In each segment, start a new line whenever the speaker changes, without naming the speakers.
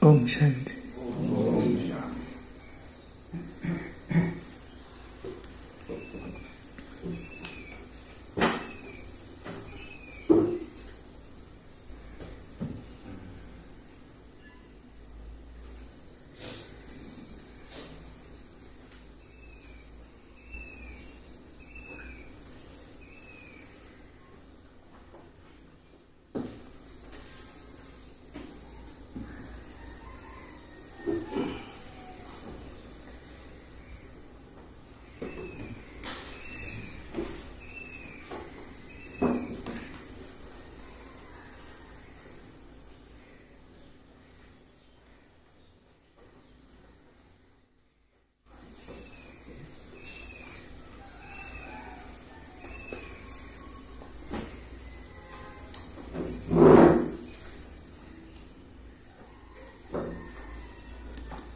ओम शांति।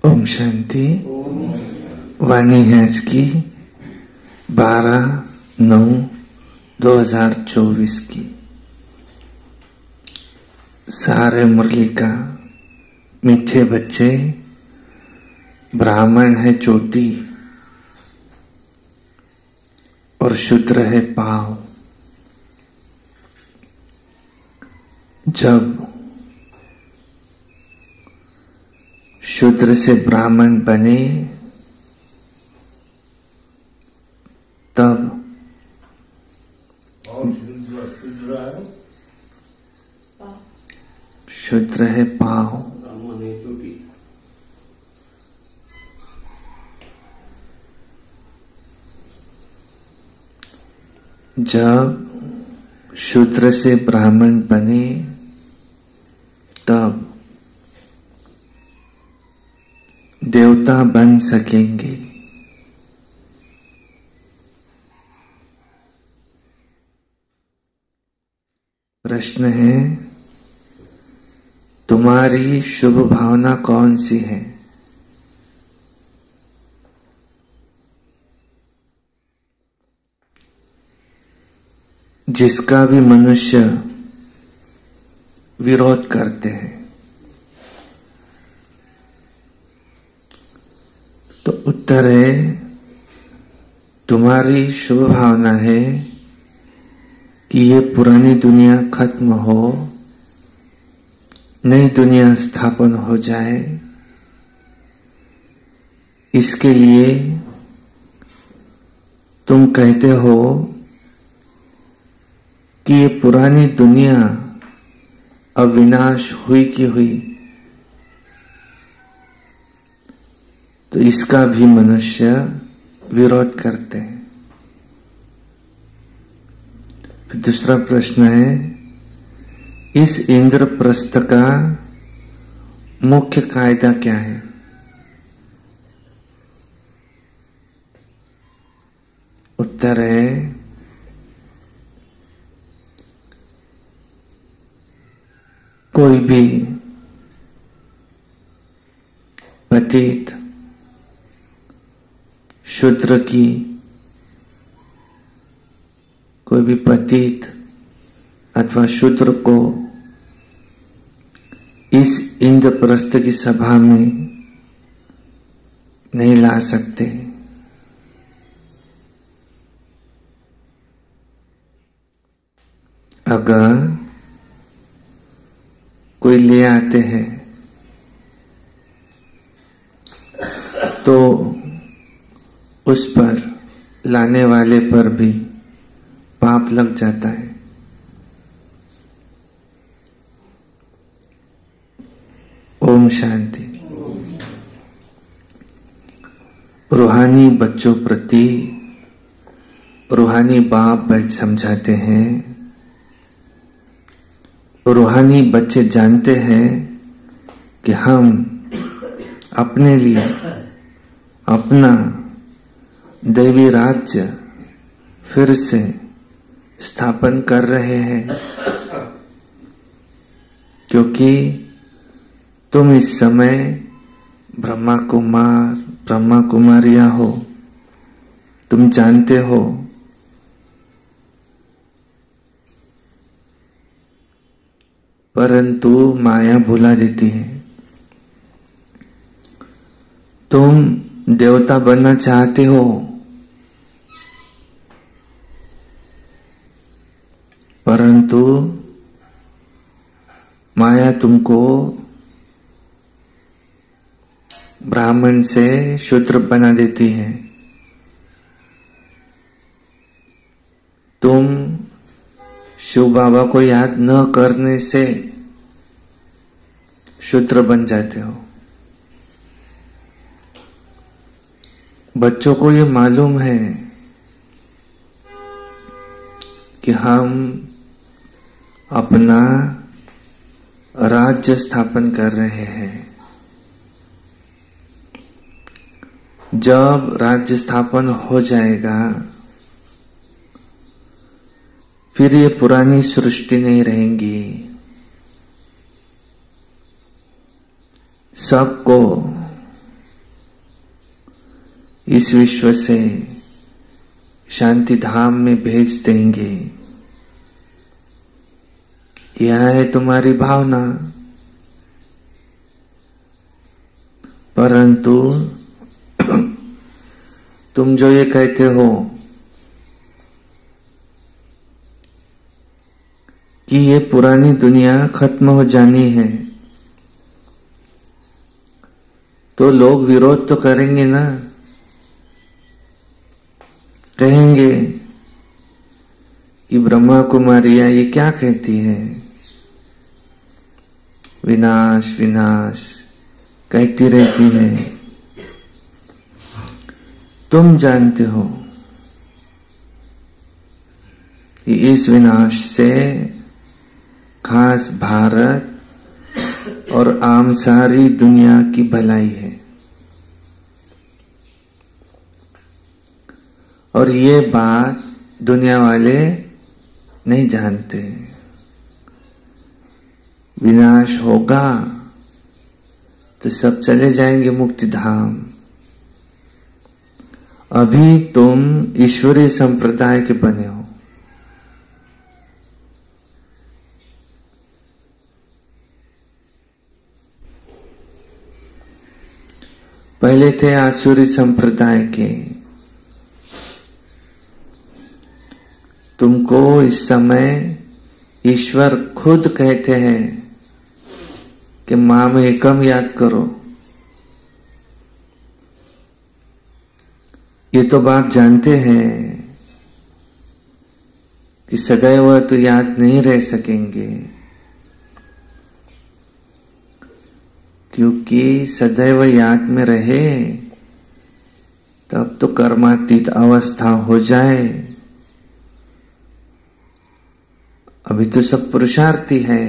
ओम शांति। वाणी है आज की 12/9/2024 की। सारे मुरली का मीठे बच्चे, ब्राह्मण है चोटी और शूद्र है पाव। जब शूद्र से ब्राह्मण बने तब शूद्र है पाव, जब शूद्र से ब्राह्मण बने तब देवता बन सकेंगे। प्रश्न है, तुम्हारी शुभ भावना कौन सी है? जिसका भी मनुष्य विरोध करते हैं तो उत्तर है, तुम्हारी शुभ भावना है कि ये पुरानी दुनिया खत्म हो, नई दुनिया स्थापन हो जाए। इसके लिए तुम कहते हो कि ये पुरानी दुनिया अविनाश हुई की हुई, तो इसका भी मनुष्य विरोध करते हैं। फिर दूसरा प्रश्न है, इस इंद्रप्रस्थ का मुख्य कायदा क्या है? उत्तर है, कोई भी पतित शूद्र की, कोई भी पतित अथवा शूद्र को इस इंद्रप्रस्थ की सभा में नहीं ला सकते। अगर कोई ले आते हैं तो उस पर लाने वाले पर भी पाप लग जाता है। ओम शांति। रूहानी बच्चों प्रति रूहानी बाप बैठ समझाते हैं। रूहानी बच्चे जानते हैं कि हम अपने लिए अपना दैवी राज्य फिर से स्थापन कर रहे हैं, क्योंकि तुम इस समय ब्रह्मा कुमार ब्रह्मा कुमारियां हो। तुम जानते हो परंतु माया भुला देती है। तुम देवता बनना चाहते हो, परंतु माया तुमको ब्राह्मण से शूद्र बना देती है। तुम शिव बाबा को याद न करने से शूद्र बन जाते हो। बच्चों को ये मालूम है कि हम अपना राज्य स्थापन कर रहे हैं। जब राज्य स्थापन हो जाएगा, फिर ये पुरानी सृष्टि नहीं रहेंगी। सबको इस विश्व से शांति धाम में भेज देंगे। यह है तुम्हारी भावना, परंतु तुम जो ये कहते हो कि ये पुरानी दुनिया खत्म हो जानी है, तो लोग विरोध तो करेंगे ना। कहेंगे कि ब्रह्मा कुमारियां ये क्या कहती है, विनाश विनाश कहती रहती है। तुम जानते हो कि इस विनाश से खास भारत और आम सारी दुनिया की भलाई है। और ये बात दुनिया वाले नहीं जानते। विनाश होगा तो सब चले जाएंगे मुक्ति धाम। अभी तुम ईश्वरीय संप्रदाय के बने हो। पहले थे आसुरी संप्रदाय के। तुमको इस समय ईश्वर खुद कहते हैं कि माम एकम याद करो। ये तो बाप जानते हैं कि सदैव तो याद नहीं रह सकेंगे, क्योंकि सदैव याद में रहे तब तो कर्मातीत अवस्था हो जाए। अभी तो सब पुरुषार्थी है।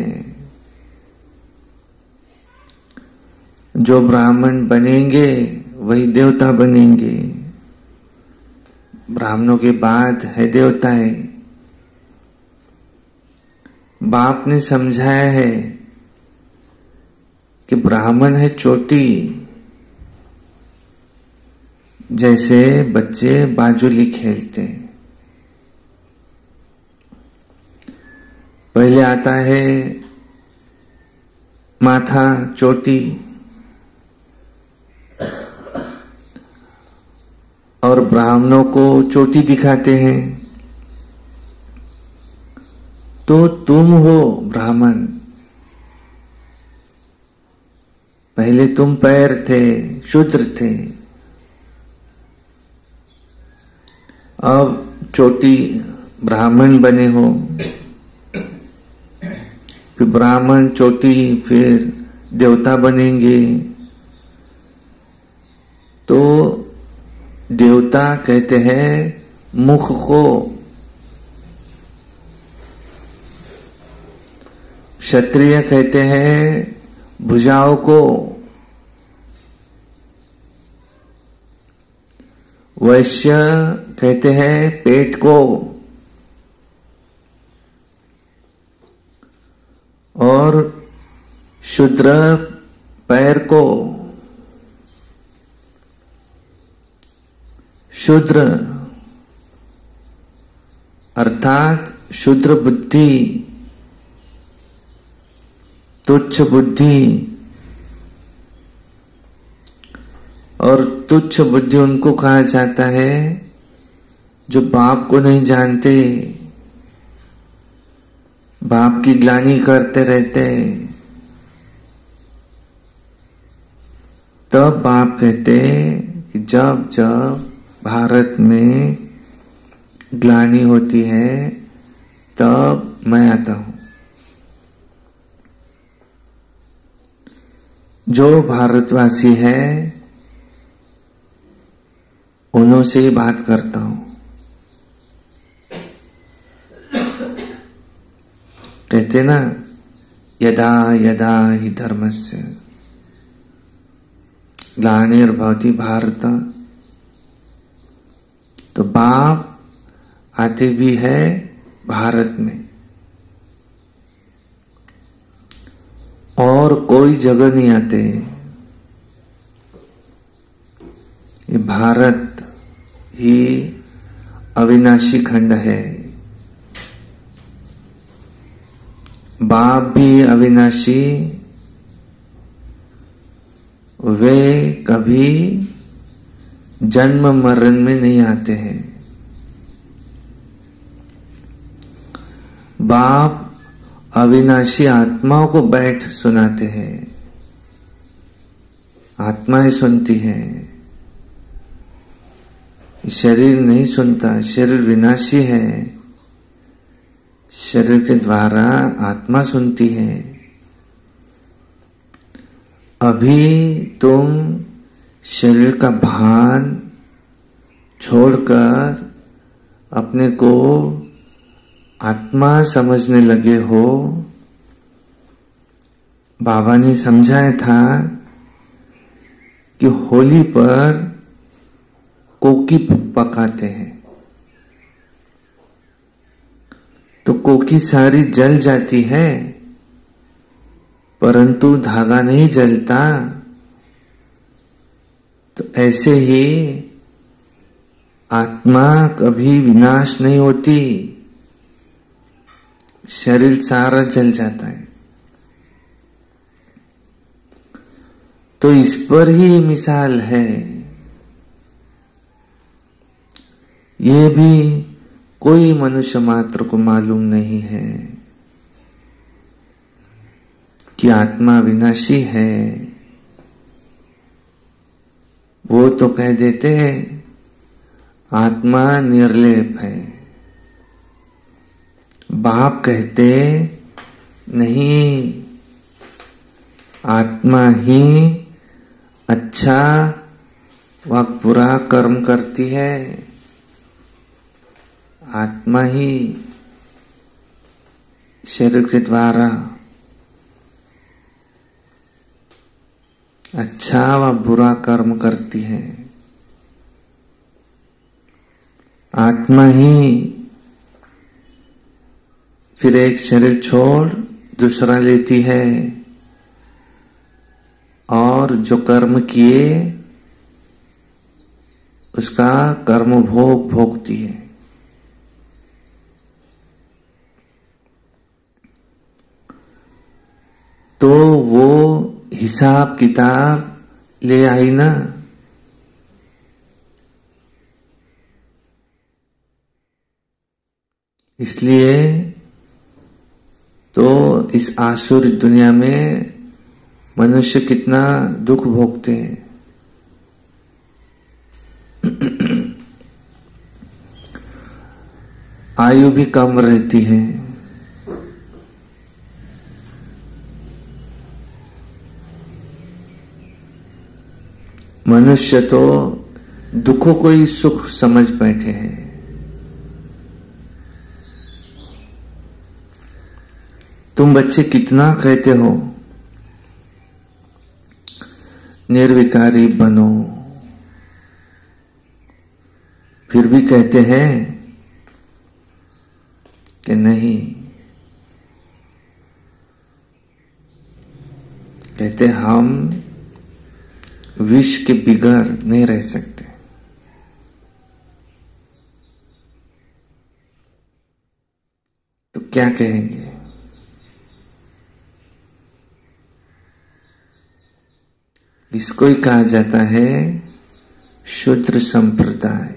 जो ब्राह्मण बनेंगे वही देवता बनेंगे। ब्राह्मणों के बाद है देवता है। बाप ने समझाया है कि ब्राह्मण है चोटी। जैसे बच्चे बाजुली खेलते, पहले आता है माथा चोटी, और ब्राह्मणों को चोटी दिखाते हैं। तो तुम हो ब्राह्मण। पहले तुम पैर थे, शूद्र थे, अब चोटी ब्राह्मण बने हो। फिर ब्राह्मण चोटी, फिर देवता बनेंगे। तो देवता कहते हैं मुख को, क्षत्रिय कहते हैं भुजाओं को, वैश्य कहते हैं पेट को, और शूद्र पैर को। शूद्र अर्थात शूद्र बुद्धि, तुच्छ बुद्धि, और तुच्छ बुद्धि उनको कहा जाता है जो बाप को नहीं जानते, बाप की ग्लानि करते रहते। तब बाप कहते कि जब जब भारत में ग्लानि होती है तब मैं आता हूं। जो भारतवासी है उन्हों से ही बात करता हूं। कहते ना, यदा यदा हि धर्मस्य ग्लानिर्भवति भारत। तो बाप आते भी है भारत में, और कोई जगह नहीं आते। ये भारत ही अविनाशी खंड है, बाप भी अविनाशी, वे कभी जन्म मरण में नहीं आते हैं। बाप अविनाशी आत्माओं को बैठ सुनाते हैं, आत्माएं सुनती हैं, शरीर नहीं सुनता। शरीर विनाशी है, शरीर के द्वारा आत्मा सुनती है। अभी तुम शरीर का भान छोड़कर अपने को आत्मा समझने लगे हो। बाबा ने समझाया था कि होली पर कोकी पकाते हैं तो कोकी सारी जल जाती है, परंतु धागा नहीं जलता। तो ऐसे ही आत्मा कभी विनाश नहीं होती, शरीर सारा जल जाता है। तो इस पर ही मिसाल है। ये भी कोई मनुष्य मात्र को मालूम नहीं है कि आत्मा विनाशी है। वो तो कह देते हैं आत्मा निर्लेप है। बाप कहते नहीं, आत्मा ही अच्छा व बुरा कर्म करती है। आत्मा ही शरीर के द्वारा अच्छा व बुरा कर्म करती है। आत्मा ही फिर एक शरीर छोड़ दूसरा लेती है और जो कर्म किए उसका कर्म भोग भोगती है। तो वो हिसाब किताब ले आई ना। इसलिए तो इस आसुरी दुनिया में मनुष्य कितना दुख भोगते हैं। आयु भी कम रहती है। मनुष्य तो दुखों को ही सुख समझ बैठे हैं। तुम बच्चे कितना कहते हो निर्विकारी बनो, फिर भी कहते हैं कि नहीं। कहते हम विष के बिगड़ नहीं रह सकते। तो क्या कहेंगे? इसको ही कहा जाता है शूद्र संप्रदाय।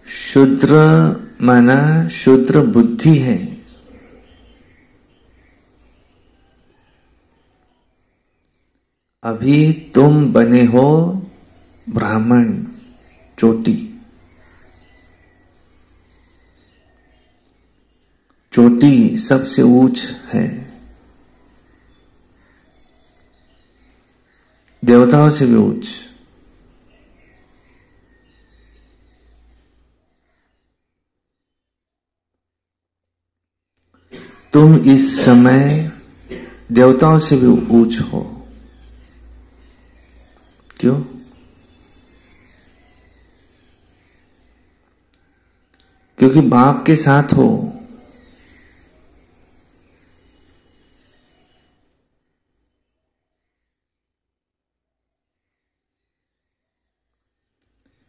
शूद्र माना शूद्र बुद्धि है। अभी तुम बने हो ब्राह्मण, चोटी। चोटी सबसे ऊंच है, देवताओं से भी ऊंच। तुम इस समय देवताओं से भी ऊंच हो। क्यों? क्योंकि बाप के साथ हो।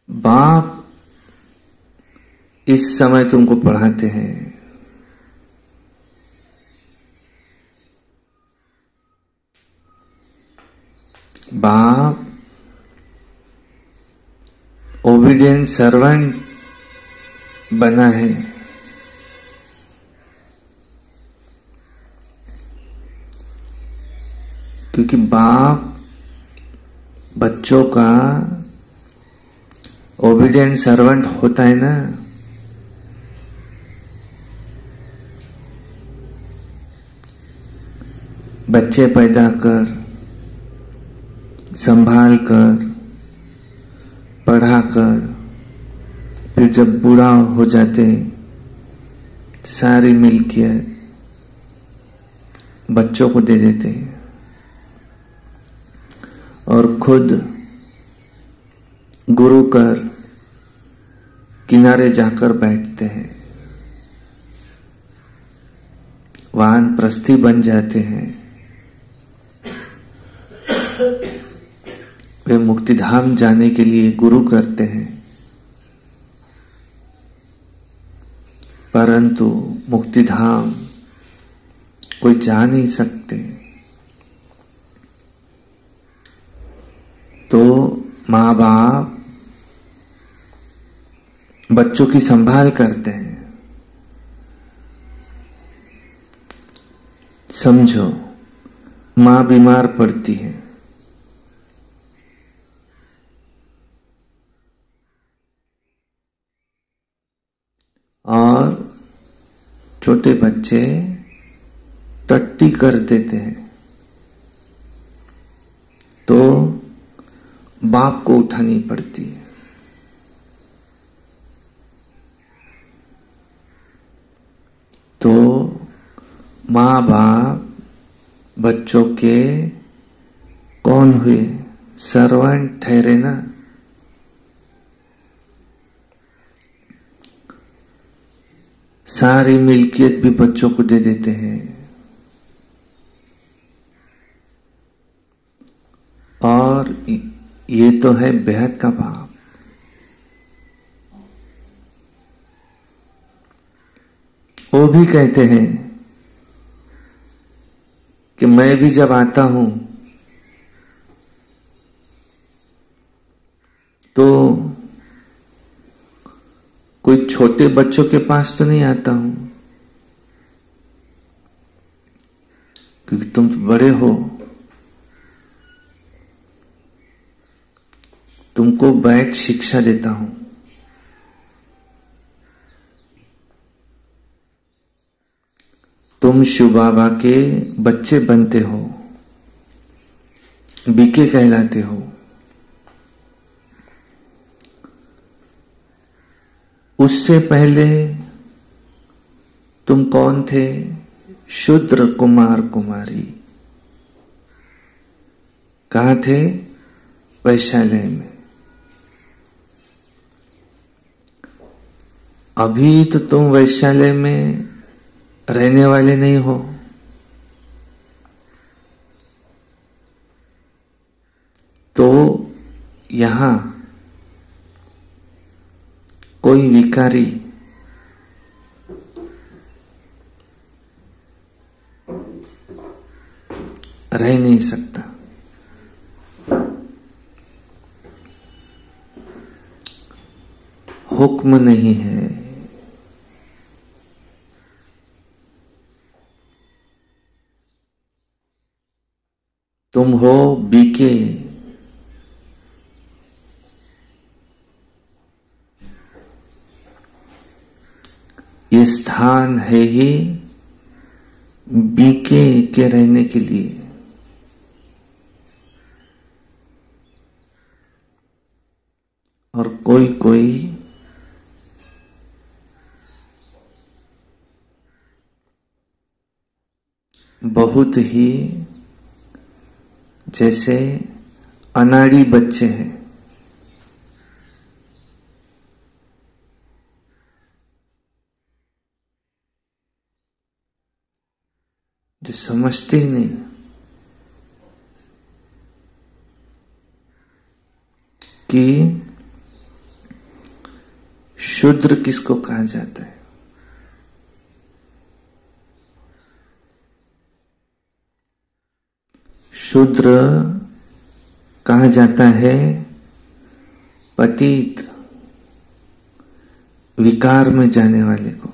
बाप इस समय तुमको पढ़ाते हैं। बाप ओबीडिएंट सर्वेंट बना है। क्योंकि बाप बच्चों का ओबीडिएंट सर्वेंट होता है ना। बच्चे पैदा कर, संभाल कर, पढ़ा कर, फिर जब बूढ़ा हो जाते सारी मिल्कियत बच्चों को दे देते और खुद गुरु कर किनारे जाकर बैठते हैं, वानप्रस्थी बन जाते हैं। वे मुक्तिधाम जाने के लिए गुरु करते हैं, परंतु मुक्तिधाम कोई जा नहीं सकते। तो माँ बाप बच्चों की संभाल करते हैं। समझो, माँ बीमार पड़ती है, और छोटे बच्चे टट्टी कर देते हैं, तो बाप को उठानी पड़ती है। तो माँ बाप बच्चों के कौन हुए? सर्वेंट ठहरे ना। सारी मिल्कियत भी बच्चों को दे देते हैं, और ये तो है बेहद का बाप। वो भी कहते हैं कि मैं भी जब आता हूं तो कोई छोटे बच्चों के पास तो नहीं आता हूं, क्योंकि तुम बड़े हो, तुमको बैठ शिक्षा देता हूं। तुम शिव बाबा के बच्चे बनते हो, बीके कहलाते हो। उससे पहले तुम कौन थे? शूद्र कुमार कुमारी। कहां थे? वैश्यालय में। अभी तो तुम वैश्यालय में रहने वाले नहीं हो। तो यहां कोई भिखारी रह नहीं सकता। हुक्म नहीं है। तुम हो बीके, ये स्थान है ही बीके के रहने के लिए। और कोई कोई बहुत ही जैसे अनाड़ी बच्चे हैं, जो समझते ही नहीं कि शूद्र किसको कहा जाता है। शूद्र कहा जाता है पतित, विकार में जाने वाले को।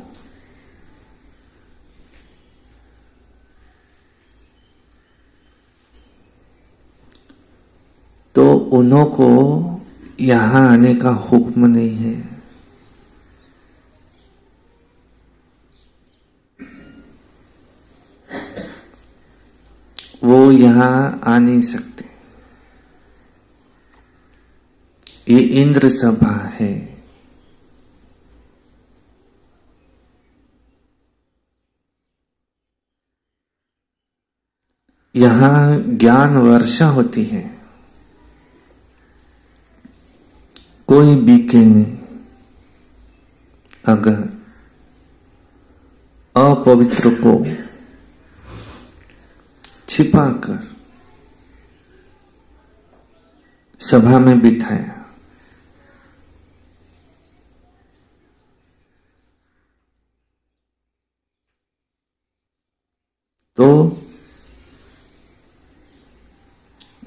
तो उन्हों को यहां आने का हुक्म नहीं है। वो यहां आ नहीं सकते। ये इंद्र सभा है। यहां ज्ञान वर्षा होती है। कोई बीके नहीं अगर अपवित्र को छिपाकर सभा में बिठाया, तो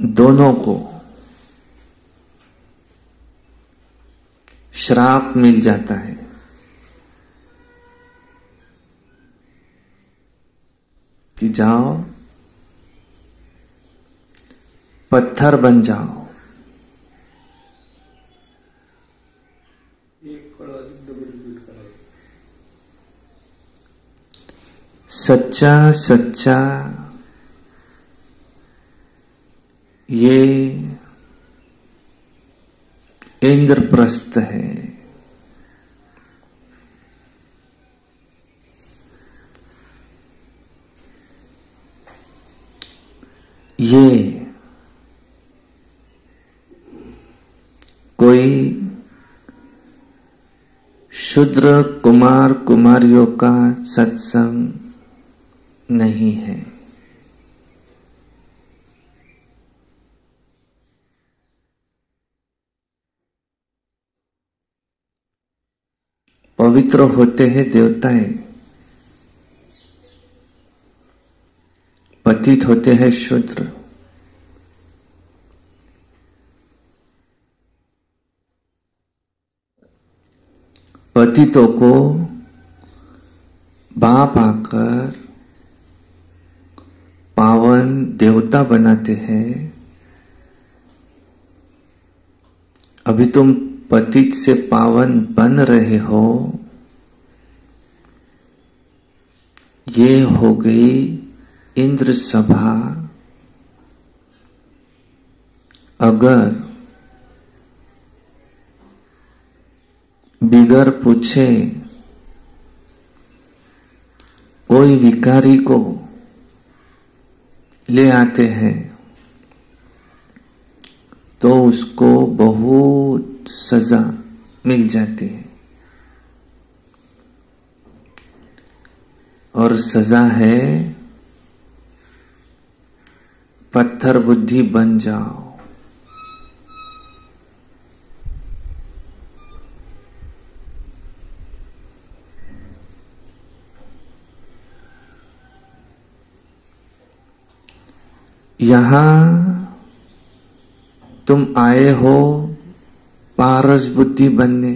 दोनों को श्राप मिल जाता है कि जाओ पत्थर बन जाओ। सच्चा सच्चा ये इंद्रप्रस्थ है। ये कोई शूद्र कुमार कुमारियों का सत्संग नहीं है। पवित्र होते हैं देवताएं, पतित होते हैं शूद्र। पतितों को बाप आकर पावन देवता बनाते हैं। अभी तुम पतित से पावन बन रहे हो। ये हो गई इंद्र सभा। अगर बिगर पूछे कोई विकारी को ले आते हैं तो उसको बहुत सजा मिल जाती है। और सजा है पत्थर बुद्धि बन जाओ। यहां तुम आए हो पारस बुद्धि बनने,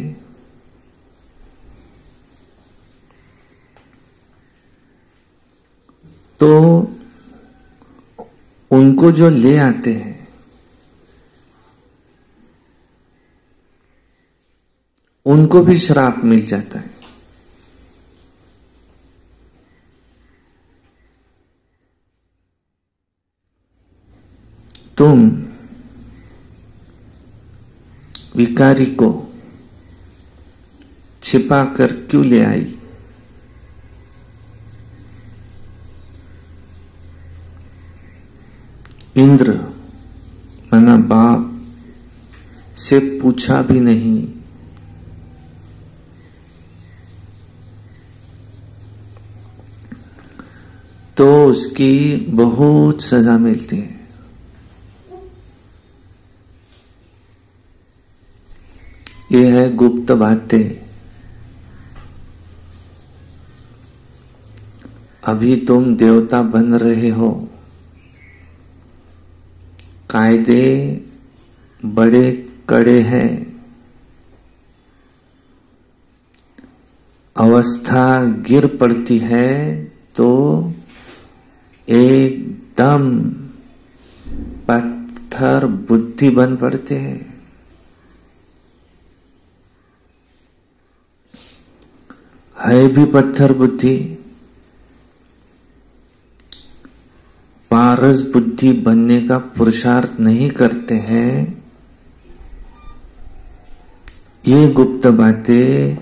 तो उनको जो ले आते हैं उनको भी श्राप मिल जाता है। तुम विकारी को छिपा कर क्यों ले आई? इंद्र मना बाप से पूछा भी नहीं, तो उसकी बहुत सजा मिलती है। ये है गुप्त बातें। अभी तुम देवता बन रहे हो, कायदे बड़े कड़े हैं, अवस्था गिर पड़ती है तो एकदम पत्थर बुद्धि बन पड़ते हैं। है भी पत्थर बुद्धि, पारस बुद्धि बनने का पुरुषार्थ नहीं करते हैं। ये गुप्त बातें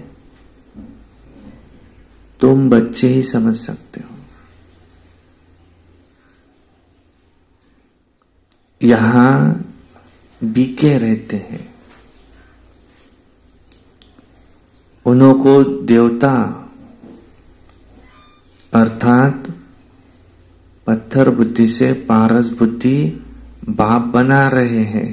तुम बच्चे ही समझ सकते हो। यहां बीके रहते हैं, उन्हों को देवता अर्थात पत्थर बुद्धि से पारस बुद्धि बाप बना रहे हैं।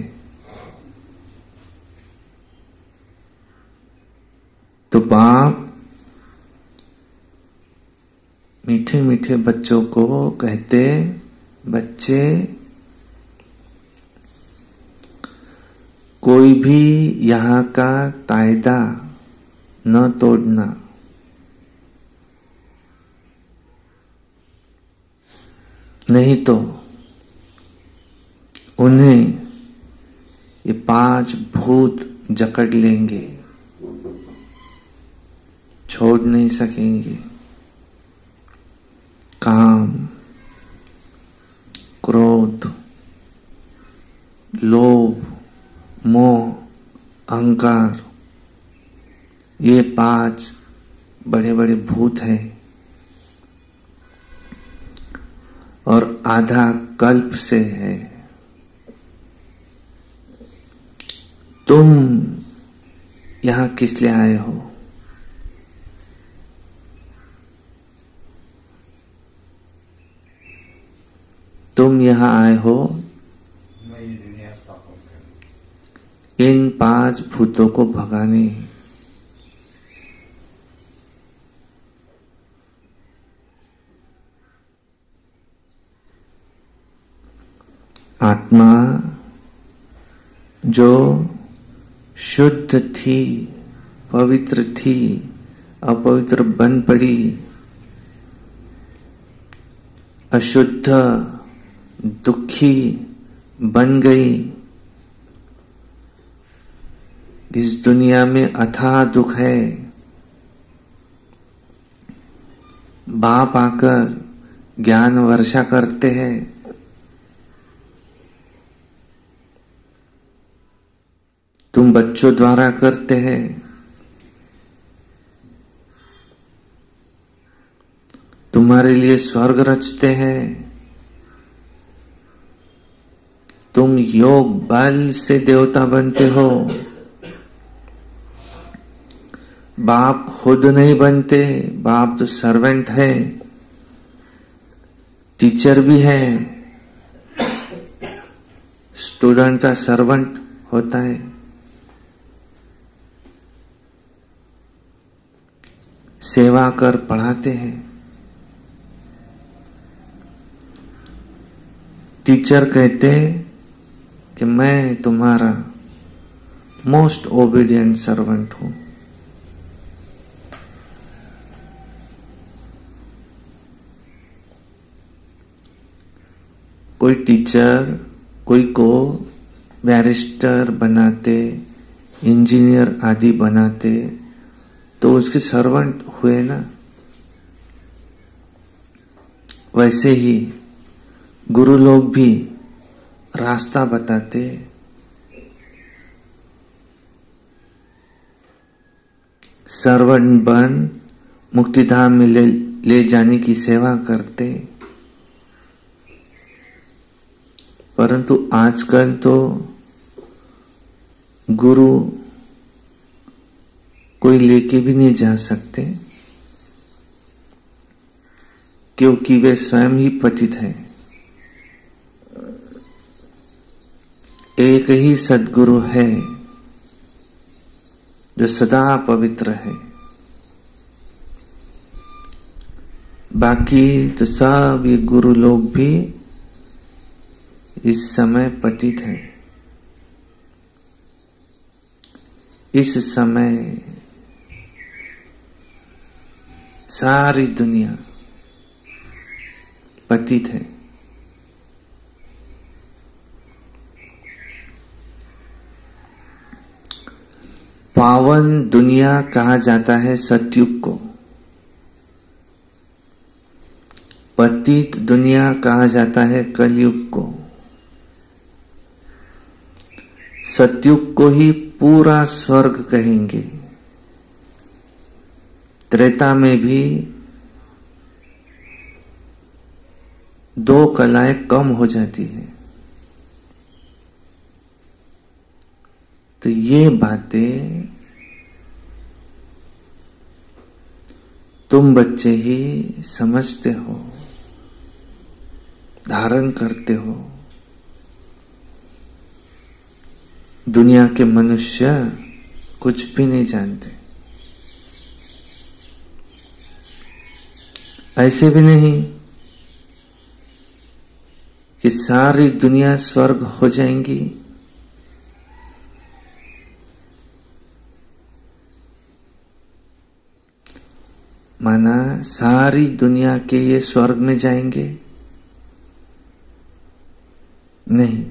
तो बाप मीठे मीठे बच्चों को कहते, बच्चे कोई भी यहां का कायदा न तोड़ना, नहीं तो उन्हें ये 5 भूत जकड़ लेंगे, छोड़ नहीं सकेंगे। काम, क्रोध, लोभ, मोह, अहंकार, ये 5 बड़े बड़े भूत हैं और आधा कल्प से है। तुम यहां किस लिए आए हो? तुम यहां आए हो इन 5 भूतों को भगाने। आत्मा जो शुद्ध थी, पवित्र थी, अपवित्र बन पड़ी, अशुद्ध दुखी बन गई। इस दुनिया में अथाह दुख है। बाप आकर ज्ञान वर्षा करते हैं, तुम बच्चों द्वारा करते हैं। तुम्हारे लिए स्वर्ग रचते हैं। तुम योग बल से देवता बनते हो। बाप खुद नहीं बनते, बाप तो सर्वेंट है, टीचर भी है। स्टूडेंट का सर्वेंट होता है। सेवा कर पढ़ाते हैं। टीचर कहते कि मैं तुम्हारा मोस्ट ओबीडियंट सर्वेंट हूं। कोई टीचर कोई को बैरिस्टर बनाते, इंजीनियर आदि बनाते तो उसके सर्वेंट हुए ना। वैसे ही गुरु लोग भी रास्ता बताते, सर्वेंट बन मुक्तिधाम में ले जाने की सेवा करते। परंतु आजकल तो गुरु कोई लेके भी नहीं जा सकते, क्योंकि वे स्वयं ही पतित है। एक ही सद्गुरु है जो सदा पवित्र है, बाकी तो सब ये गुरु लोग भी इस समय पतित है। इस समय सारी दुनिया पतित है। पावन दुनिया कहा जाता है सतयुग को, पतित दुनिया कहा जाता है कलयुग को। सतयुग को ही पूरा स्वर्ग कहेंगे। त्रेता में भी 2 कलाएं कम हो जाती है। तो ये बातें तुम बच्चे ही समझते हो, धारण करते हो। दुनिया के मनुष्य कुछ भी नहीं जानते। ऐसे भी नहीं कि सारी दुनिया स्वर्ग हो जाएंगी। माना सारी दुनिया के ये स्वर्ग में जाएंगे? नहीं।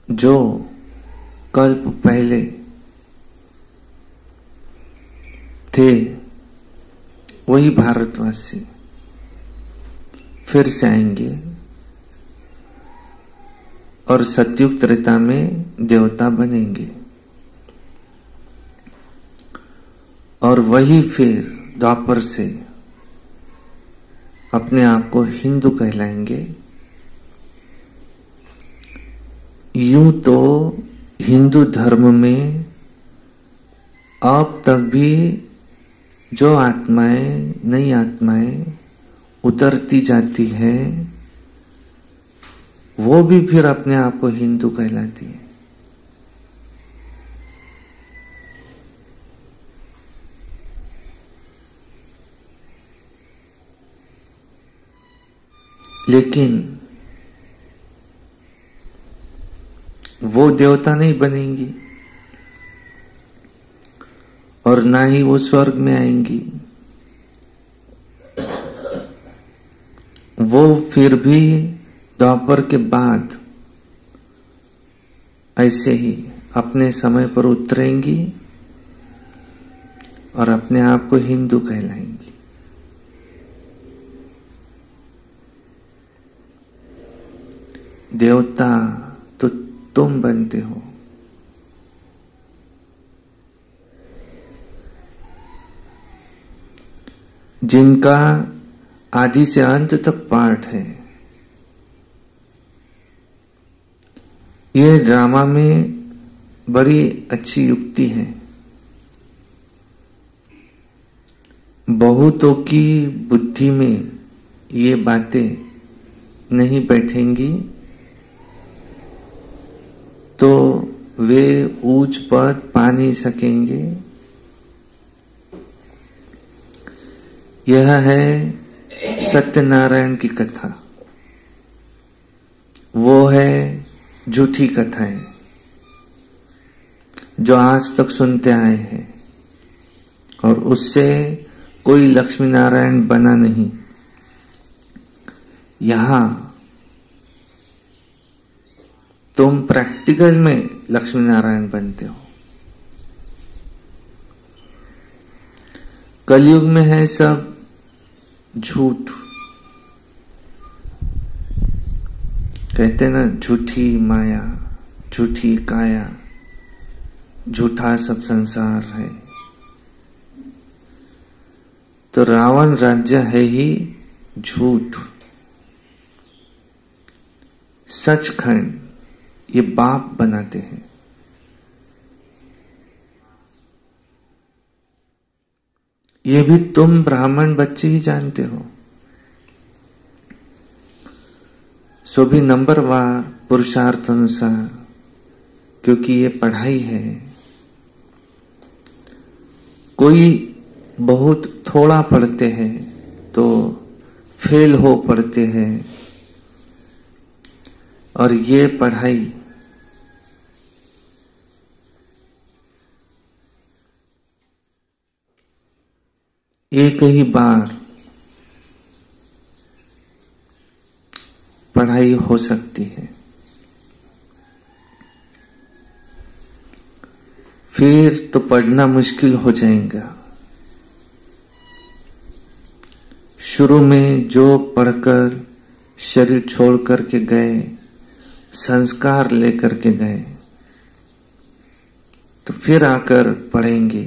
जो कल्प पहले थे वही भारतवासी फिर से आएंगे और सतयुग त्रेता में देवता बनेंगे, और वही फिर द्वापर से अपने आप को हिंदू कहलाएंगे। यूं तो हिंदू धर्म में अब तक भी जो आत्माएं, नई आत्माएं उतरती जाती है, वो भी फिर अपने आप को हिंदू कहलाती है। लेकिन वो देवता नहीं बनेंगी और ना ही वो स्वर्ग में आएंगी। वो फिर भी द्वापर के बाद ऐसे ही अपने समय पर उतरेंगी और अपने आप को हिंदू कहलाएंगी। देवता तो तुम बनते हो। जिनका आदि से अंत तक पाठ है। यह ड्रामा में बड़ी अच्छी युक्ति है। बहुतों की बुद्धि में ये बातें नहीं बैठेंगी तो वे ऊंच पद पा नहीं सकेंगे। यह है सत्यनारायण की कथा, वो है झूठी कथाएं जो आज तक सुनते आए हैं, और उससे कोई लक्ष्मी नारायण बना नहीं। यहां तुम प्रैक्टिकल में लक्ष्मी नारायण बनते हो। कलयुग में है सब झूठ, कहते ना झूठी माया, झूठी काया, झूठा सब संसार है। तो रावण राज्य है ही झूठ। सचखंड ये बाप बनाते हैं। ये भी तुम ब्राह्मण बच्चे ही जानते हो। सो भी नंबरवार पुरुषार्थ अनुसार, क्योंकि ये पढ़ाई है। कोई बहुत थोड़ा पढ़ते हैं तो फेल हो पढ़ते हैं, और ये पढ़ाई एक ही बार पढ़ाई हो सकती है, फिर तो पढ़ना मुश्किल हो जाएगा। शुरू में जो पढ़कर शरीर छोड़ करके गए, संस्कार लेकर के गए, तो फिर आकर पढ़ेंगे,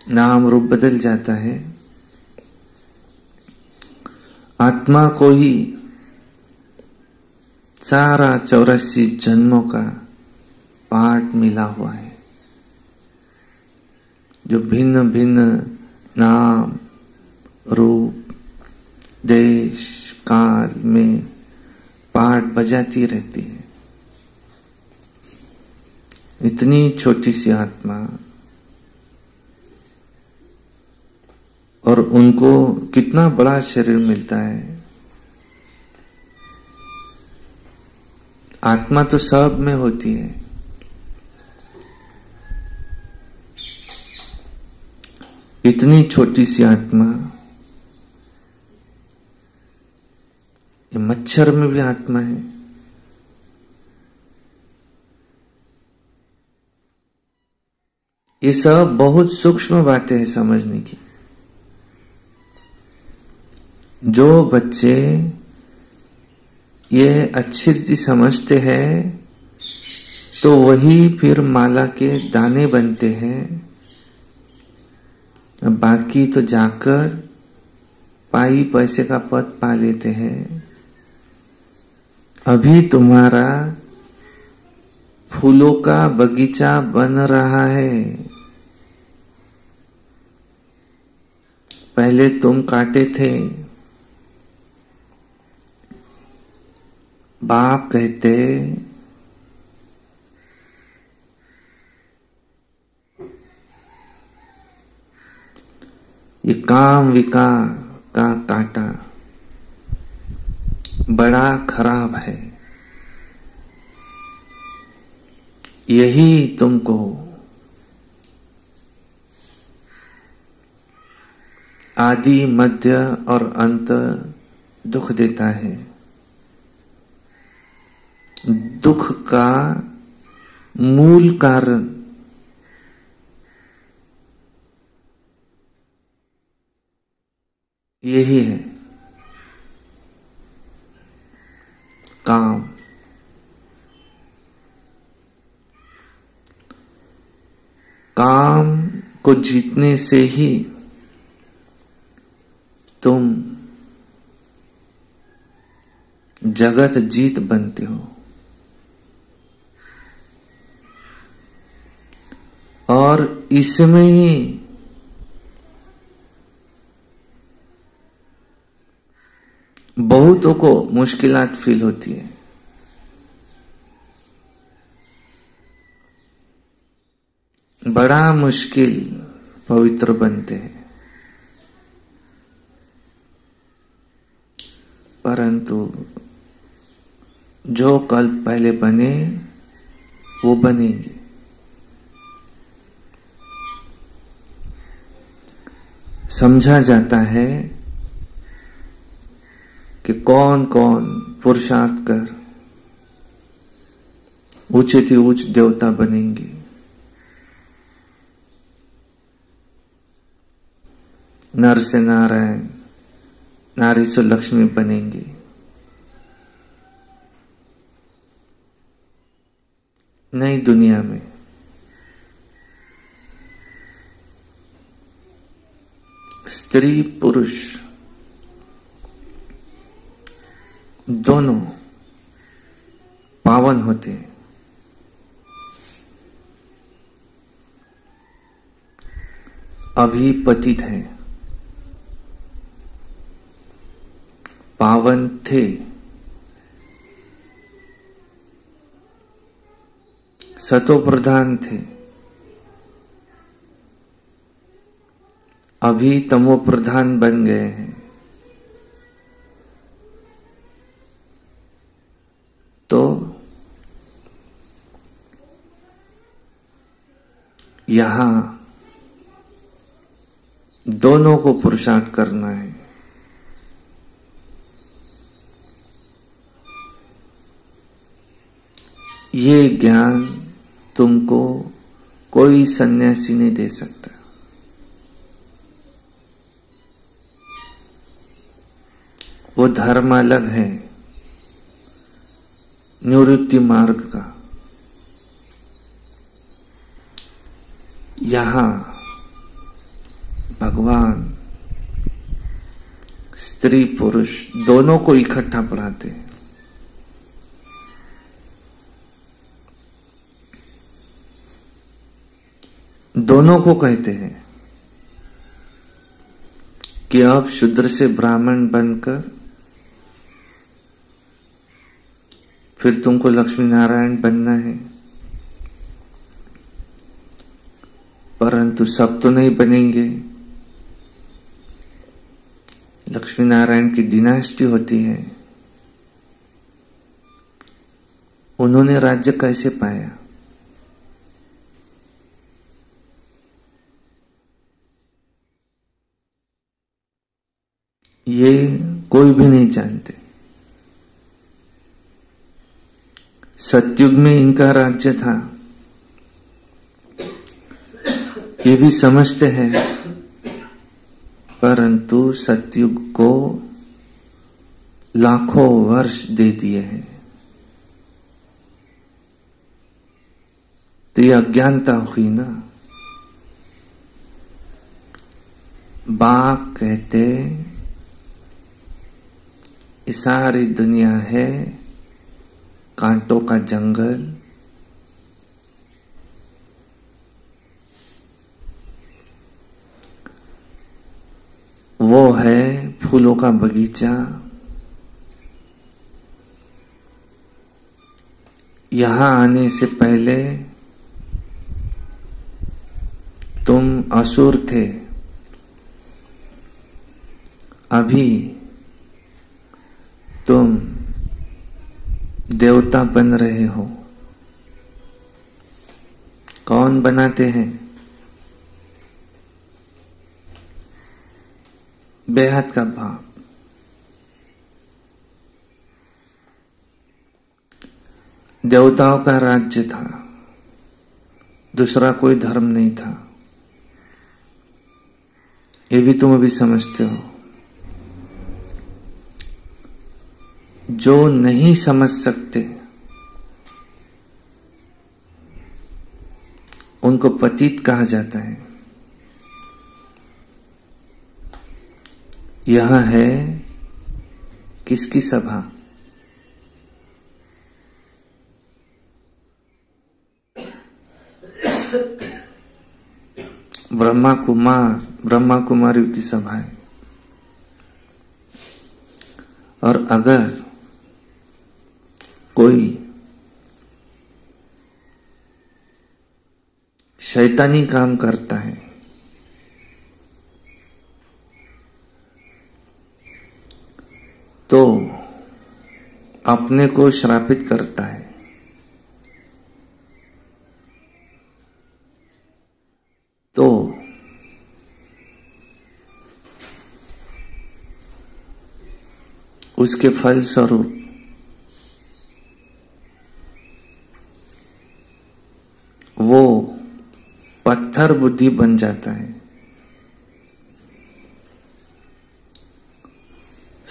नाम रूप बदल जाता है। आत्मा को ही सारा 84 जन्मों का पाठ मिला हुआ है, जो भिन्न भिन्न नाम रूप देश काल में पाठ बजाती रहती है। इतनी छोटी सी आत्मा, और उनको कितना बड़ा शरीर मिलता है। आत्मा तो सब में होती है, इतनी छोटी सी आत्मा। ये मच्छर में भी आत्मा है। ये सब बहुत सूक्ष्म बातें हैं समझने की। जो बच्चे ये अच्छी रीति समझते हैं तो वही फिर माला के दाने बनते हैं। बाकी तो जाकर पाई पैसे का पद पा लेते हैं। अभी तुम्हारा फूलों का बगीचा बन रहा है। पहले तुम काटे थे। बाप कहते ये काम विकार का कांटा बड़ा खराब है, यही तुमको आदि मध्य और अंत दुख देता है। दुख का मूल कारण यही है, काम। काम को जीतने से ही तुम जगत जीत बनते हो, और इसमें ही बहुतों को मुश्किलात फील होती है। बड़ा मुश्किल पवित्र बनते हैं। परंतु जो कल्प पहले बने वो बनेंगे। समझा जाता है कि कौन कौन पुरुषार्थ कर उचित ही उच्च देवता बनेंगे। नर से नारायण, नारी से लक्ष्मी बनेंगे। नई दुनिया में स्त्री पुरुष दोनों पावन होते हैं। अभी पतित हैं, पावन थे, सतो प्रधान थे, अभी तमो प्रधान बन गए हैं। तो यहां दोनों को पुरुषार्थ करना है। ये ज्ञान तुमको कोई सन्यासी नहीं दे सकता। वो धर्म अलग है निवृत्ति मार्ग का। यहां भगवान स्त्री पुरुष दोनों को इकट्ठा पढ़ाते हैं। दोनों को कहते हैं कि अब शूद्र से ब्राह्मण बनकर फिर तुमको लक्ष्मी नारायण बनना है, परंतु सब तो नहीं बनेंगे। लक्ष्मी नारायण की डिनास्टी होती है। उन्होंने राज्य कैसे पाया? ये कोई भी नहीं जानते। सतयुग में इनका राज्य था, ये भी समझते हैं, परंतु सतयुग को लाखों वर्ष दे दिए हैं। तो ये अज्ञानता हुई ना। बाप कहते ये सारी दुनिया है कांटों का जंगल, वो है फूलों का बगीचा। यहां आने से पहले तुम असुर थे, अभी तुम देवता बन रहे हो। कौन बनाते हैं? बेहद का बाप। देवताओं का राज्य था, दूसरा कोई धर्म नहीं था। ये भी तुम अभी समझते हो। जो नहीं समझ सकते उनको पतित कहा जाता है। यह है किसकी सभा? ब्रह्मा कुमारियों की सभा है। और अगर कोई शैतानी काम करता है तो अपने को श्रापित करता है। तो उसके फल स्वरूप वो पत्थर बुद्धि बन जाता है।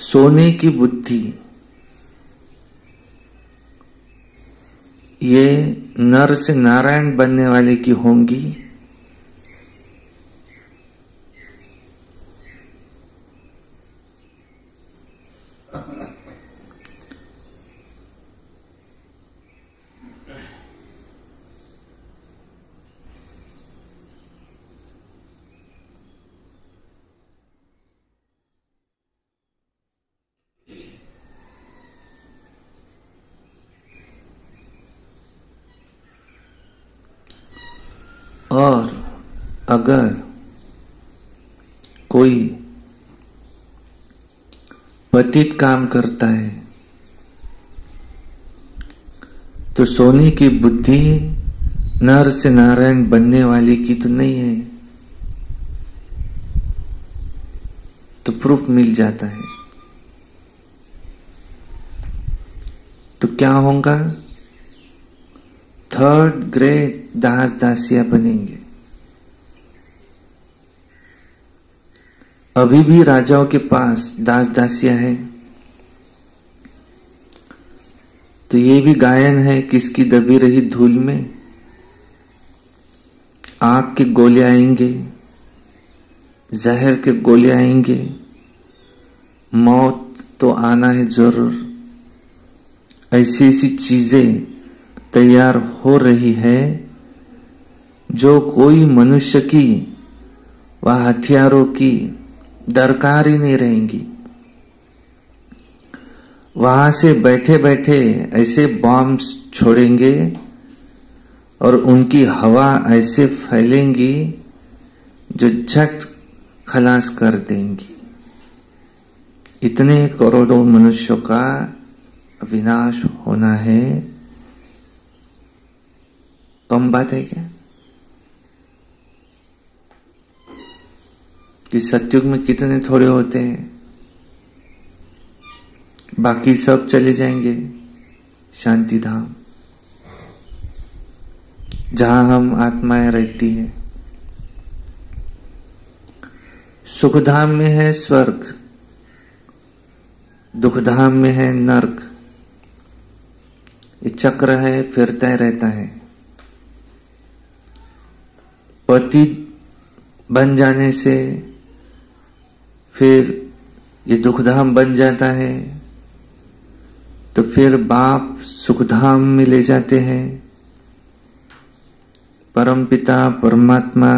सोने की बुद्धि ये नर से नारायण बनने वाले की होंगी, और अगर कोई पतित काम करता है तो सोने की बुद्धि नर से नारायण बनने वाले की तो नहीं है, तो प्रूफ मिल जाता है। तो क्या होगा? थर्ड ग्रेड दास दासिया बनेंगे। अभी भी राजाओं के पास दास दासिया है, तो ये भी गायन है किसकी दबी रही धूल में। आग के गोले आएंगे, जहर के गोले आएंगे, मौत तो आना है जरूर। ऐसी ऐसी चीजें तैयार हो रही है जो कोई मनुष्य की व हथियारों की दरकार ही नहीं रहेंगी। वहां से बैठे बैठे ऐसे बॉम्ब छोड़ेंगे और उनकी हवा ऐसे फैलेंगी जो झट खलास कर देंगी। इतने करोड़ों मनुष्यों का विनाश होना है, कम बात है क्या? कि सतयुग में कितने थोड़े होते हैं, बाकी सब चले जाएंगे शांति धाम, जहां हम आत्माएं रहती है। सुख धाम में है स्वर्ग, दुख धाम में है नर्क। ये चक्र है, फिरता रहता है। पति बन जाने से फिर ये दुखधाम बन जाता है, तो फिर बाप सुखधाम में ले जाते हैं। परमपिता परमात्मा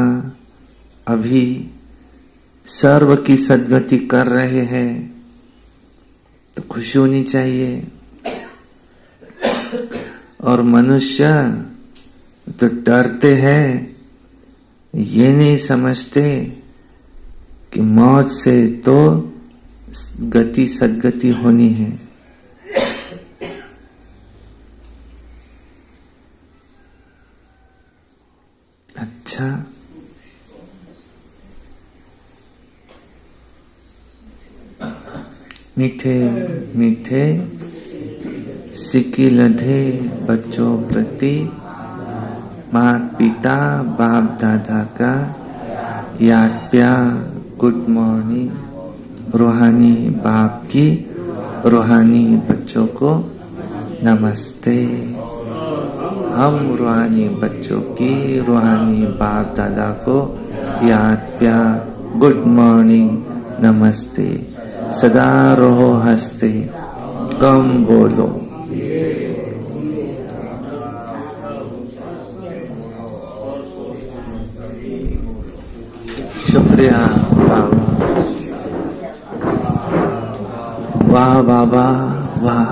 अभी सर्व की सद्गति कर रहे हैं, तो खुशी होनी चाहिए। और मनुष्य तो डरते हैं, ये नहीं समझते कि मौत से तो गति सद्गति होनी है। अच्छा, मीठे मीठे सिक्की लधे बच्चों प्रति माता पिता बाप दादा का याद प्यार, गुड मॉर्निंग। रूहानी बाप की रूहानी बच्चों को नमस्ते। हम रूहानी बच्चों की रूहानी बाप दादा को याद प्यार, गुड मॉर्निंग, नमस्ते। सदा रहो हंसते, कम बोलो। शुक्रिया बाबा। वाह बाबा, वाह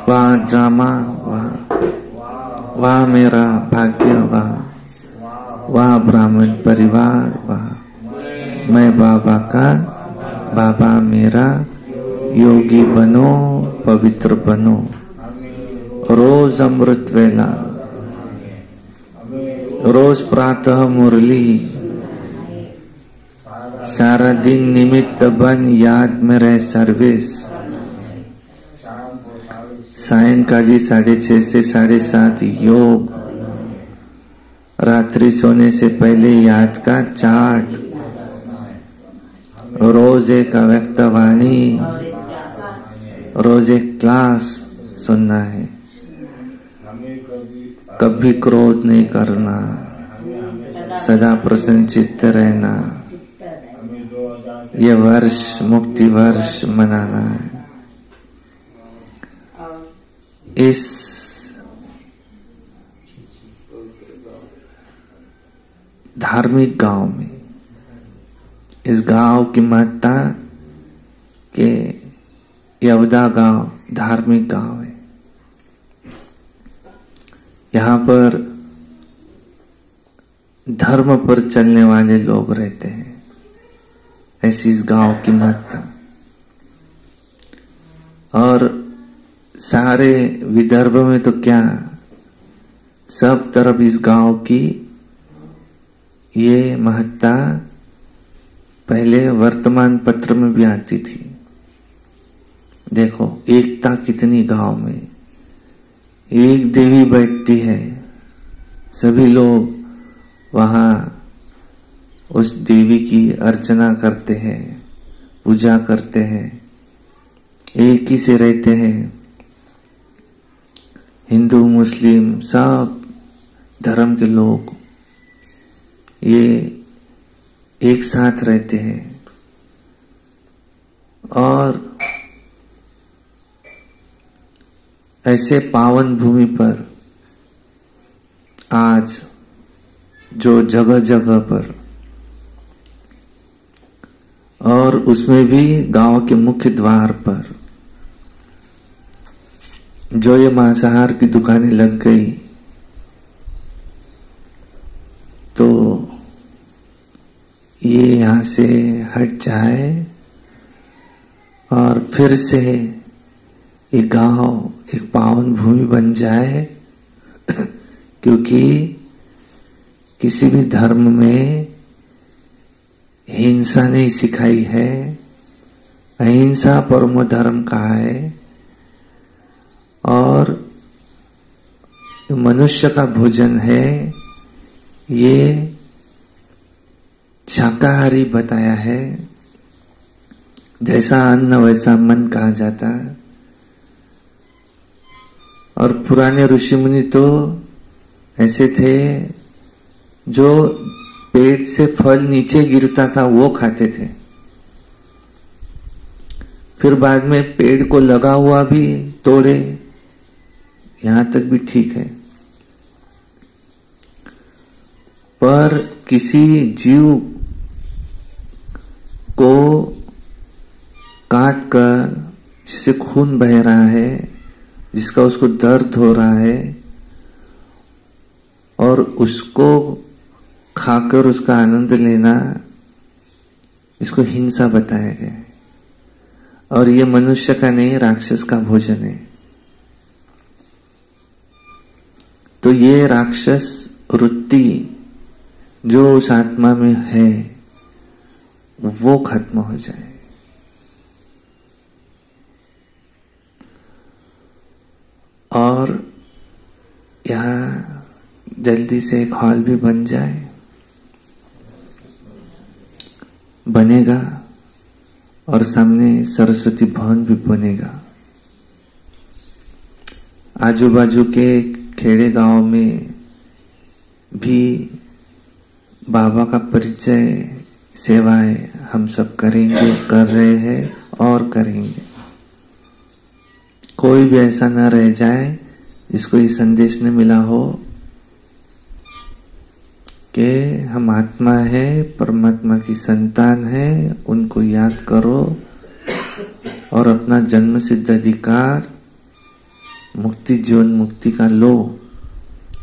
वाह ड्रामा, वाह वाह मेरा भाग्य, वाह ब्राह्मण परिवार, वाह मैं बाबा का, बाबा मेरा योगी बनो, पवित्र बनो, रोज अमृत वेला, रोज प्रातः मुरली, सारा दिन निमित्त बन, याद में रहे सर्विस। सायंकाली 6:30 से 7:30 योग, रात्रि सोने से पहले याद का चार्ट, रोज एक अव्यक्त वाणी, रोज एक क्लास सुनना है। कभी क्रोध नहीं करना, सदा प्रसन्न चित्त रहना। ये वर्ष मुक्ति वर्ष मनाना है। इस धार्मिक गांव में, इस गांव की महत्ता के यवदा गांव धार्मिक गांव है। यहाँ पर धर्म पर चलने वाले लोग रहते हैं। ऐसी इस गांव की महत्ता। और सारे विदर्भ में तो क्या, सब तरफ इस गांव की ये महत्ता पहले वर्तमान पत्र में भी आती थी। देखो एकता कितनी गांव में, एक देवी बैठती है, सभी लोग वहां उस देवी की अर्चना करते हैं, पूजा करते हैं, एक ही से रहते हैं। हिंदू मुस्लिम सब धर्म के लोग ये एक साथ रहते हैं। और ऐसे पावन भूमि पर आज जो जगह जगह पर, और उसमें भी गांव के मुख्य द्वार पर जो ये मांसाहार की दुकानें लग गई, तो ये यहां से हट जाए और फिर से ये गांव एक पावन भूमि बन जाए। क्योंकि किसी भी धर्म में हिंसा नहीं सिखाई है, अहिंसा परमो धर्म कहा है। और मनुष्य का भोजन है, ये शाकाहारी बताया है। जैसा अन्न वैसा मन कहा जाता है। और पुराने ऋषि मुनि तो ऐसे थे जो पेट से फल नीचे गिरता था वो खाते थे। फिर बाद में पेड़ को लगा हुआ भी तोड़े, यहां तक भी ठीक है। पर किसी जीव को काट कर जिससे खून बह रहा है, जिसका उसको दर्द हो रहा है, और उसको खाकर उसका आनंद लेना, इसको हिंसा बताया गया है। और ये मनुष्य का नहीं, राक्षस का भोजन है। तो ये राक्षस वृत्ति जो उस आत्मा में है वो खत्म हो जाए। और यहाँ जल्दी से एक हॉल भी बन जाए, बनेगा, और सामने सरस्वती भवन भी बनेगा। आजू बाजू के खेड़े गांव में भी बाबा का परिचय, सेवाएं हम सब करेंगे, कर रहे हैं और करेंगे। कोई भी ऐसा न रह जाए जिसको ये संदेश न मिला हो कि हम आत्मा है, परमात्मा की संतान है, उनको याद करो और अपना जन्म सिद्ध अधिकार मुक्ति, जीवन मुक्ति का लो,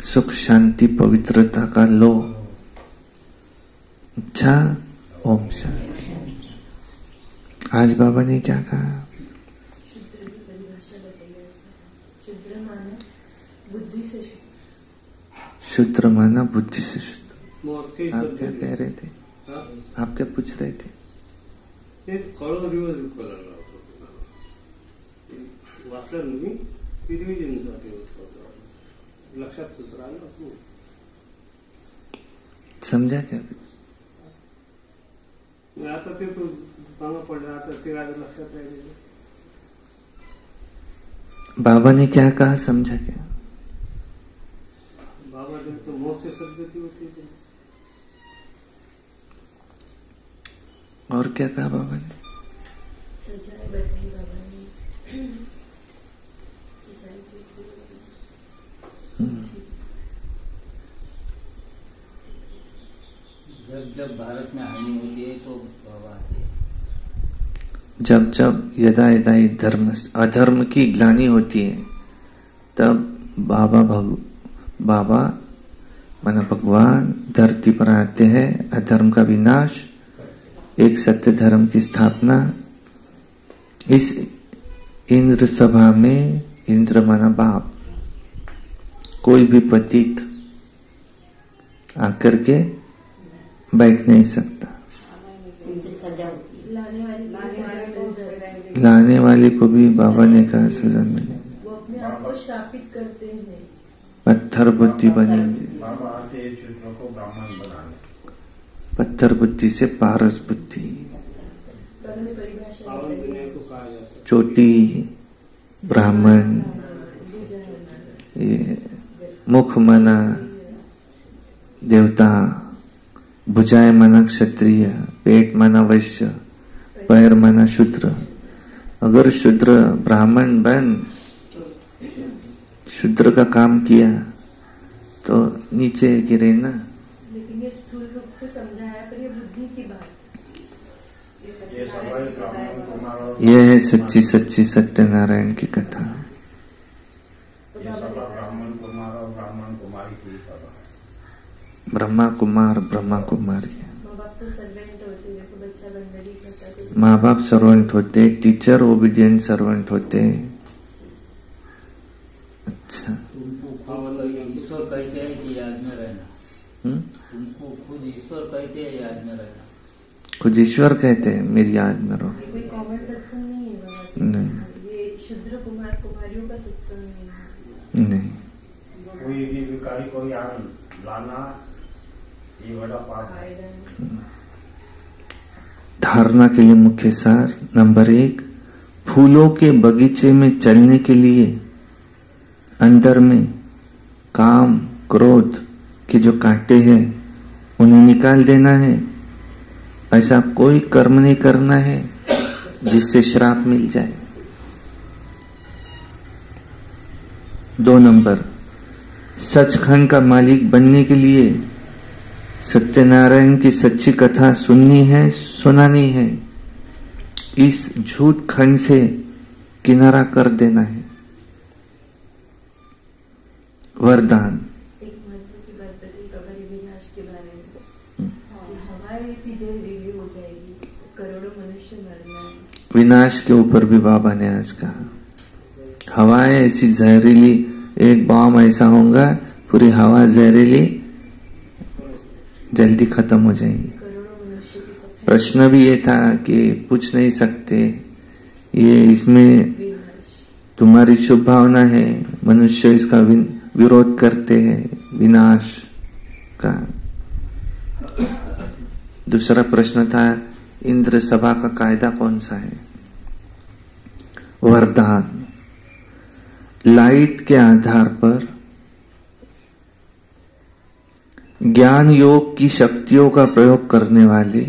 सुख शांति पवित्रता का लो। अच्छा, ओम शांति। आज बाबा ने क्या कहा? शुद्र माना बुद्धि से शुद्ध। आप क्या कह रहे थे? आप क्या पूछ रहे थे? समझा क्या?
आता ते तो पडलं, आता ते लक्षात राहिले।
बाबा ने क्या कहा, समझा क्या?
बाबा ने तो मोक्ष सद्गति होती है।
और क्या कहा बाबा ने?
सजाए बताई बाबा ने, सजाए कैसे?
जब जब भारत में हानि होती है तो बाबा आते हैं।
जब जब यदा यदा धर्म अधर्म की ग्लानि होती है तब बाबा माना भगवान धरती पर आते हैं, अधर्म का विनाश, एक सत्य धर्म की स्थापना। इस इंद्र सभा में, इंद्र माना बाप, कोई भी पतित आकर के बैठ नहीं सकता। लाने वाले को भी बाबा ने कहा सजा मिले।
वो अपने आप को शापित करते हैं,
पत्थर बुद्धि बनेंगे।
बाबा आते हैं शुद्र को ब्राह्मण बनाने।
पत्थर बुद्धि से पारस बुद्धि, चोटी ब्राह्मण, ये मुख माना देवता, भुजाएं माना क्षत्रिय, पेट माना वैश्य, पैर माना शूद्र। अगर शूद्र ब्राह्मण बन शूद्र का काम किया तो नीचे गिरे ना।
लेकिन ये स्थूल रूप से समझाया, पर ये बुद्धि की बात,
ये है सच्ची सच्ची सत्यनारायण की कथा। ब्रह्मा कुमार ब्रह्मा कुमारी। माँ बाप सर्वेंट होते, टीचर ओबीडियंट सर्वेंट होते। अच्छा,
तुमको ईश्वर कहते हैं कि याद में रहना? तुमको खुद ईश्वर कहते हैं याद में रहना?
खुद ईश्वर कहते हैं मेरी याद में रहो।
कोई कॉमन सत्संग नहीं है बाबा।
नहीं,
ये शुद्र कुमार कुमारियों का सत्संग
नहीं।
कोई भी विकारी को याद लाना ये बड़ा पाप है।
धारणा के लिए मुख्य सार नंबर 1, फूलों के बगीचे में चलने के लिए अंदर में काम क्रोध के जो कांटे हैं उन्हें निकाल देना है। ऐसा कोई कर्म नहीं करना है जिससे श्राप मिल जाए। 2 नंबर, सचखंड का मालिक बनने के लिए सत्यनारायण की सच्ची कथा सुननी है, सुनानी है। इस झूठ खंड से किनारा कर देना है। वरदान,
एक महत्व की बात बताई बाबा ने विनाश के बारे में, कि हमारी ऐसी जहरीली हो जाएगी, करोड़ों मनुष्य मरना है।
विनाश के ऊपर भी बाबा ने आज कहा, हवाएं ऐसी जहरीली, एक बॉम्ब ऐसा होगा पूरी हवा जहरीली, जल्दी खत्म हो जाएंगी। प्रश्न भी ये था कि पूछ नहीं सकते, ये इसमें तुम्हारी शुभ भावना है, मनुष्य इसका विरोध करते हैं विनाश का। दूसरा प्रश्न था इंद्र सभा का कायदा कौन सा है? वरदान, लाइट के आधार पर ज्ञान योग की शक्तियों का प्रयोग करने वाले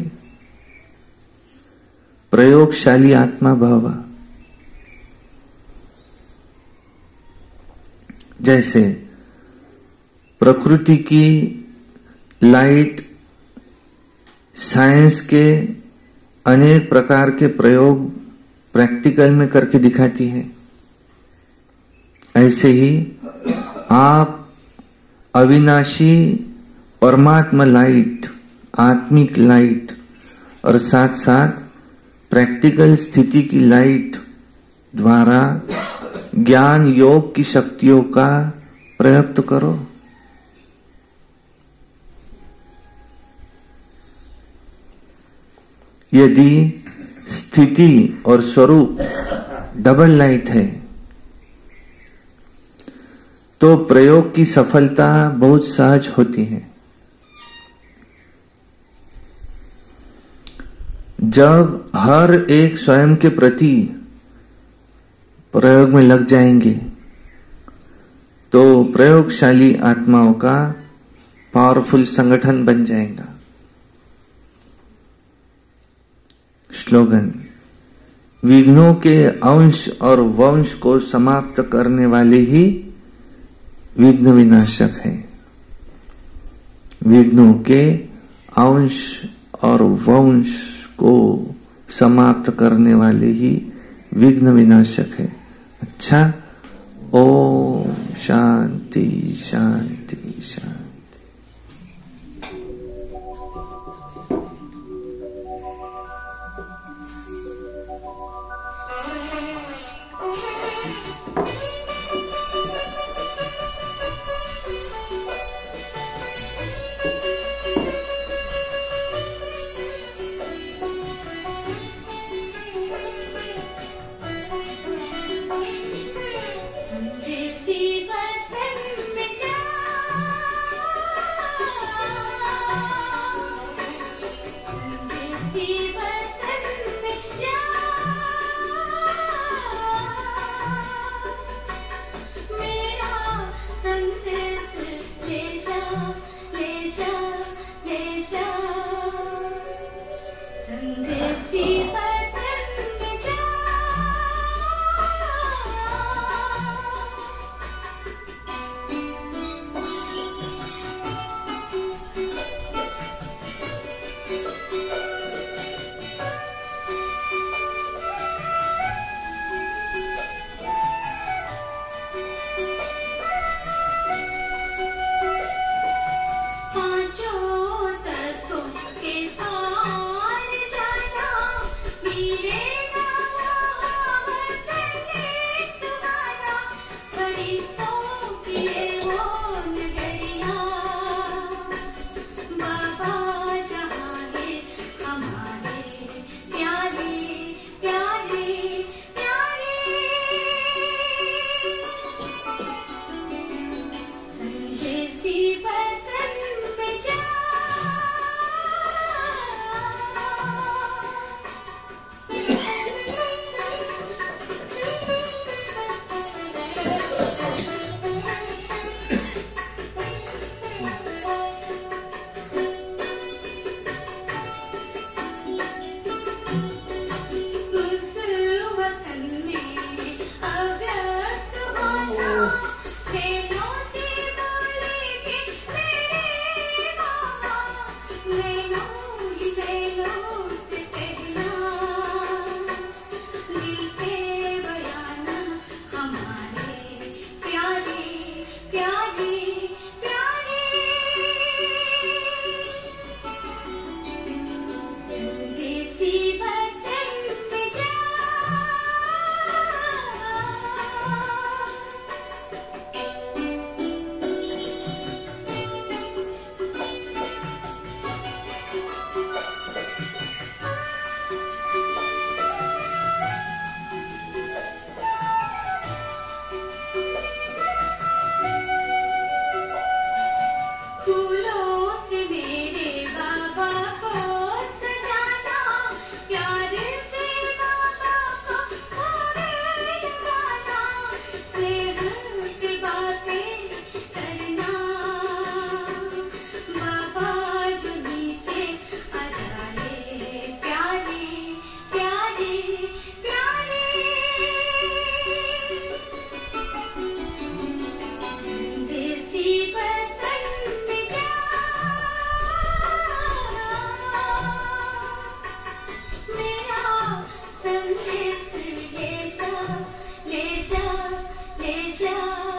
प्रयोगशाली आत्मा भव। जैसे प्रकृति की लाइट साइंस के अनेक प्रकार के प्रयोग प्रैक्टिकल में करके दिखाती है, ऐसे ही आप अविनाशी परमात्मा लाइट, आत्मिक लाइट और साथ साथ प्रैक्टिकल स्थिति की लाइट द्वारा ज्ञान योग की शक्तियों का प्रयोग तो करो। यदि स्थिति और स्वरूप डबल लाइट है तो प्रयोग की सफलता बहुत सहज होती है। जब हर एक स्वयं के प्रति प्रयोग में लग जाएंगे तो प्रयोगशाली आत्माओं का पावरफुल संगठन बन जाएगा। स्लोगन: विघ्नों के अंश और वंश को समाप्त करने वाले ही विघ्न विनाशक है। विघ्नों के अंश और वंश को समाप्त करने वाले ही विघ्न विनाशक है। अच्छा, ओम शांति शांति शांति।
ले जा